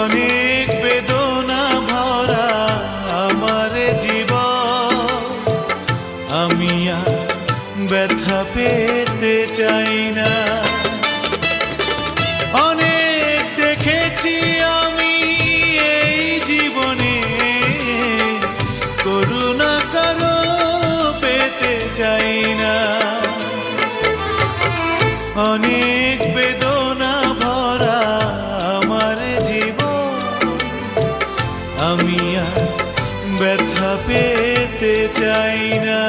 অনেক বেদনা ভরা আমার জীবন, আমি আর ব্যথা পেতে চাই না। অনেক দেখেছি আমি এই জীবনে, করুণা কারো পেতে চাই না। অনেক বেদনা ভরা আমার জীবন, আমি আর ব্যথা পেতে চাই না।